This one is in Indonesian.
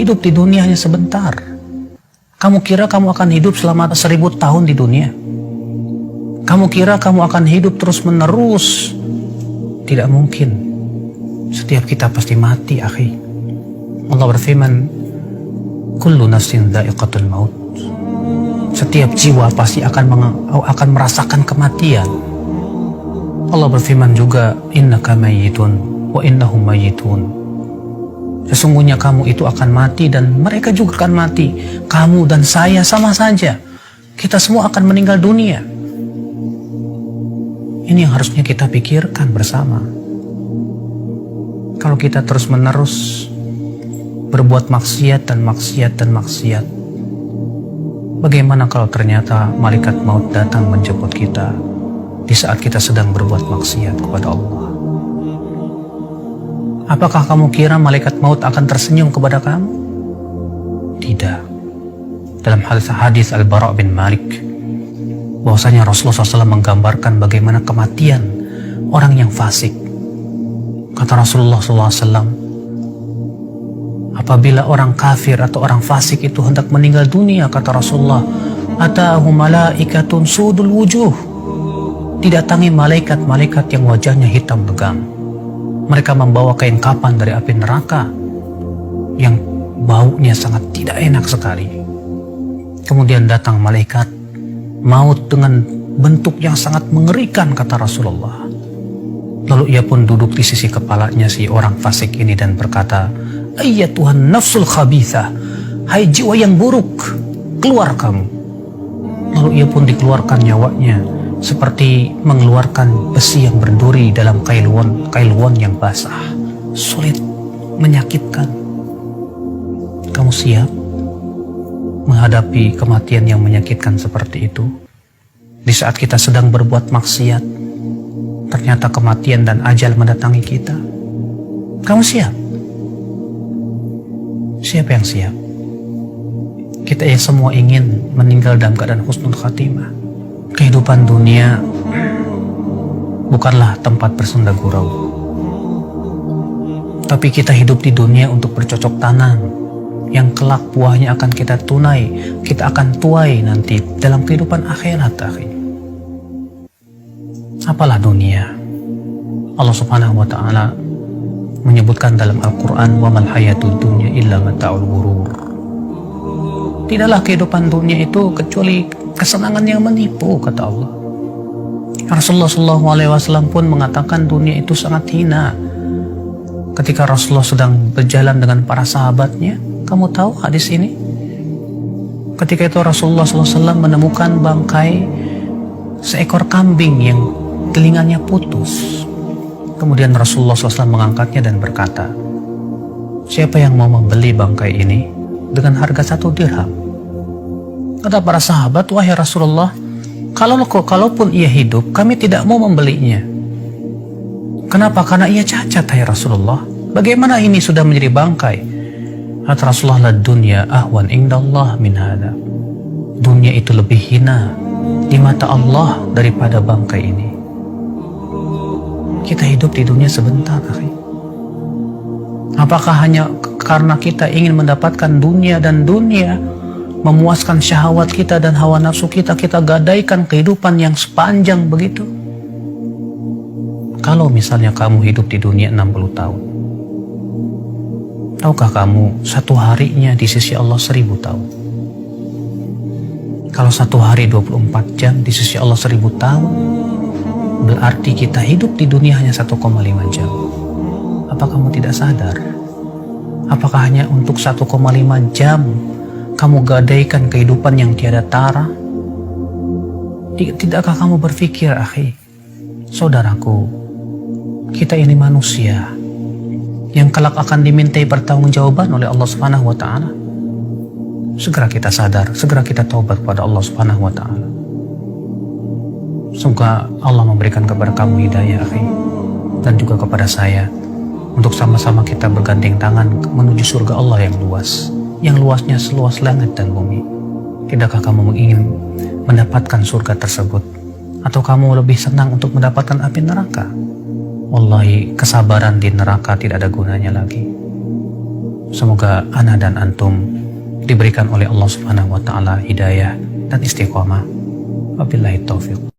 Hidup di dunia hanya sebentar. Kamu kira kamu akan hidup selama 1000 tahun di dunia? Kamu kira kamu akan hidup terus menerus? Tidak mungkin. Setiap kita pasti mati, akhi. Allah berfirman, kullu nafsin dha'iqatul maut. Setiap jiwa pasti akan merasakan kematian. Allah berfirman juga, innaka mayyitun wa innahum mayyitun. Sesungguhnya kamu itu akan mati dan mereka juga akan mati. Kamu dan saya sama saja. Kita semua akan meninggal dunia. Ini yang harusnya kita pikirkan bersama. Kalau kita terus-menerus berbuat maksiat dan maksiat dan maksiat, bagaimana kalau ternyata malaikat maut datang menjemput kita di saat kita sedang berbuat maksiat kepada Allah? Apakah kamu kira malaikat maut akan tersenyum kepada kamu? Tidak. Dalam hadis Al-Bara' bin Malik, bahwasanya Rasulullah SAW menggambarkan bagaimana kematian orang yang fasik. Kata Rasulullah SAW, apabila orang kafir atau orang fasik itu hendak meninggal dunia, kata Rasulullah, ata'ahu malaikatun sudul wujuh. Didatangi malaikat-malaikat yang wajahnya hitam legam. Mereka membawa kain kapan dari api neraka yang baunya sangat tidak enak sekali. Kemudian datang malaikat maut dengan bentuk yang sangat mengerikan, kata Rasulullah. Lalu ia pun duduk di sisi kepalanya si orang fasik ini dan berkata, ayyatuhan nafsul khabithah, hai jiwa yang buruk, keluar kamu. Lalu ia pun dikeluarkan nyawanya seperti mengeluarkan besi yang berduri dalam kailuan yang basah, sulit, menyakitkan. Kamu siap menghadapi kematian yang menyakitkan seperti itu? Di saat kita sedang berbuat maksiat, ternyata kematian dan ajal mendatangi kita. Kamu siap? Siapa yang siap? Kita yang semua ingin meninggal dalam keadaan husnul khatimah. Kehidupan dunia bukanlah tempat bersenda gurau, tapi kita hidup di dunia untuk bercocok tanam yang kelak buahnya akan kita tunai, kita akan tuai nanti dalam kehidupan akhirat, akhi. Apalah dunia? Allah Subhanahu wa taala menyebutkan dalam Al-Qur'an, wa mal hayatud dunya illa mata'ul ghurur. Tidaklah kehidupan dunia itu kecuali kesenangan yang menipu, kata Allah. Rasulullah SAW pun mengatakan dunia itu sangat hina. Ketika Rasulullah sedang berjalan dengan para sahabatnya, kamu tahu hadis ini? Ketika itu Rasulullah SAW menemukan bangkai seekor kambing yang telinganya putus. Kemudian Rasulullah SAW mengangkatnya dan berkata, siapa yang mau membeli bangkai ini dengan harga 1 dirham? Kata para sahabat, wahai Rasulullah, kalaupun ia hidup, kami tidak mau membelinya. Kenapa? Karena ia cacat, hai Rasulullah. Bagaimana ini sudah menjadi bangkai? Kata Rasulullah, la dunya ahwan indallah min hada. Dunia itu lebih hina di mata Allah daripada bangkai ini. Kita hidup di dunia sebentar, akhi. Apakah hanya karena kita ingin mendapatkan dunia dan dunia, memuaskan syahwat kita dan hawa nafsu kita, kita gadaikan kehidupan yang sepanjang begitu? Kalau misalnya kamu hidup di dunia 60 tahun, tahukah kamu satu harinya di sisi Allah 1000 tahun? Kalau satu hari 24 jam di sisi Allah 1000 tahun, berarti kita hidup di dunia hanya 1,5 jam. Apa kamu tidak sadar? Apakah hanya untuk 1,5 jam kamu gadaikan kehidupan yang tiada tara? Tidakkah kamu berpikir, akhi, saudaraku, kita ini manusia yang kelak akan dimintai pertanggungjawaban oleh Allah Subhanahu wa taala. Segera kita sadar, segera kita taubat kepada Allah Subhanahu wa taala. Semoga Allah memberikan kepada kamu hidayah, akhi, dan juga kepada saya, untuk sama-sama kita bergandeng tangan menuju surga Allah yang luas, yang luasnya seluas langit dan bumi. Tidakkah kamu ingin mendapatkan surga tersebut? Atau kamu lebih senang untuk mendapatkan api neraka? Wallahi, kesabaran di neraka tidak ada gunanya lagi. Semoga ana dan antum diberikan oleh Allah Subhanahu wa taala hidayah dan istiqomah. Wabillahi taufiq.